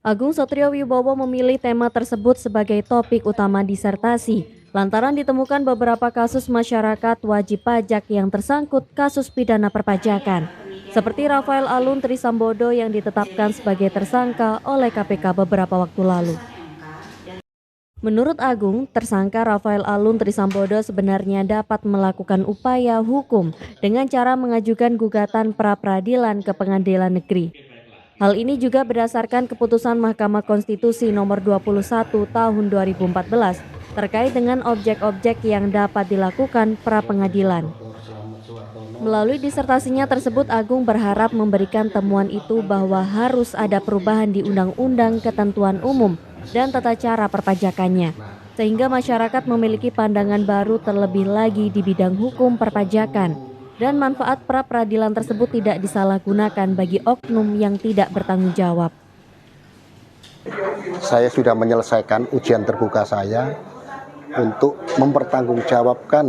Agung Satriawibowo memilih tema tersebut sebagai topik utama disertasi lantaran ditemukan beberapa kasus masyarakat wajib pajak yang tersangkut kasus pidana perpajakan, seperti Rafael Alun Trisambodo yang ditetapkan sebagai tersangka oleh KPK beberapa waktu lalu. Menurut Agung, tersangka Rafael Alun Trisambodo sebenarnya dapat melakukan upaya hukum dengan cara mengajukan gugatan pra-peradilan ke Pengadilan Negeri. Hal ini juga berdasarkan keputusan Mahkamah Konstitusi nomor 21 tahun 2014 terkait dengan objek-objek yang dapat dilakukan pra-pengadilan. Melalui disertasinya tersebut, Agung berharap memberikan temuan itu bahwa harus ada perubahan di Undang-Undang Ketentuan Umum dan tata cara perpajakannya, sehingga masyarakat memiliki pandangan baru terlebih lagi di bidang hukum perpajakan, dan manfaat pra-peradilan tersebut tidak disalahgunakan bagi oknum yang tidak bertanggung jawab. Saya sudah menyelesaikan ujian terbuka saya untuk mempertanggungjawabkan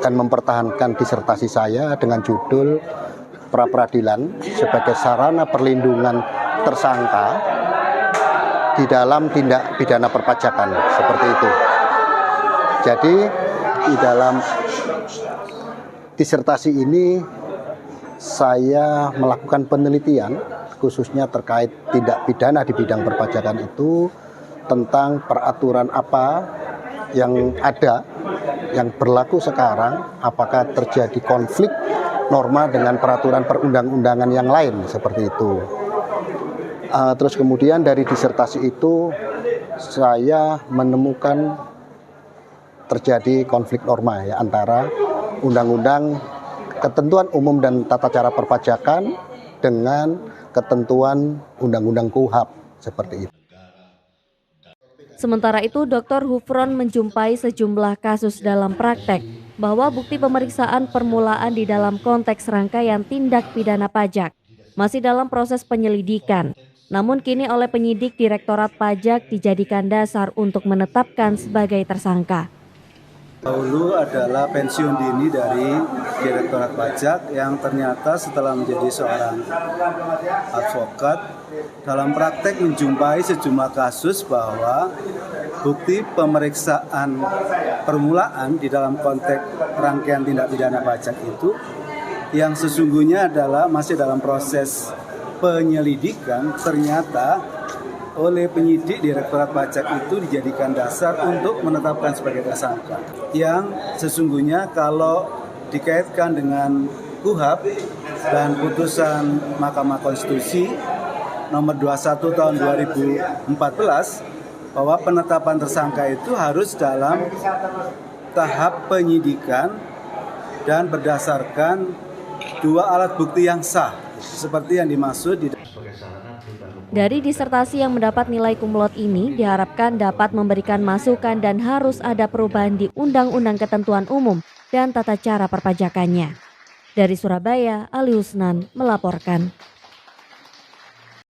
dan mempertahankan disertasi saya dengan judul pra-peradilan sebagai sarana perlindungan tersangka di dalam tindak pidana perpajakan, seperti itu. Jadi di dalam disertasi ini saya melakukan penelitian khususnya terkait tindak pidana di bidang perpajakan itu, tentang peraturan apa yang ada, yang berlaku sekarang, apakah terjadi konflik norma dengan peraturan perundang-undangan yang lain, seperti itu. Terus kemudian dari disertasi itu saya menemukan terjadi konflik norma ya, antara undang-undang ketentuan umum dan tata cara perpajakan dengan ketentuan undang-undang KUHP, seperti itu. Sementara itu, Dr. Hufron menjumpai sejumlah kasus dalam praktek bahwa bukti pemeriksaan permulaan di dalam konteks rangkaian tindak pidana pajak masih dalam proses penyelidikan. Namun kini oleh penyidik Direktorat Pajak dijadikan dasar untuk menetapkan sebagai tersangka. Dahulu adalah pensiun dini dari Direktorat Pajak yang ternyata setelah menjadi seorang advokat dalam praktek menjumpai sejumlah kasus bahwa bukti pemeriksaan permulaan di dalam konteks rangkaian tindak pidana pajak itu yang sesungguhnya adalah masih dalam proses penyelidikan, ternyata oleh penyidik Direktorat Pajak itu dijadikan dasar untuk menetapkan sebagai tersangka. Yang sesungguhnya kalau dikaitkan dengan KUHP dan putusan Mahkamah Konstitusi nomor 21 tahun 2014 bahwa penetapan tersangka itu harus dalam tahap penyidikan dan berdasarkan dua alat bukti yang sah seperti yang dimaksud di Dari disertasi yang mendapat nilai kumlot ini diharapkan dapat memberikan masukan dan harus ada perubahan di Undang-Undang Ketentuan Umum dan tata cara perpajakannya. Dari Surabaya, Ali Husnan melaporkan.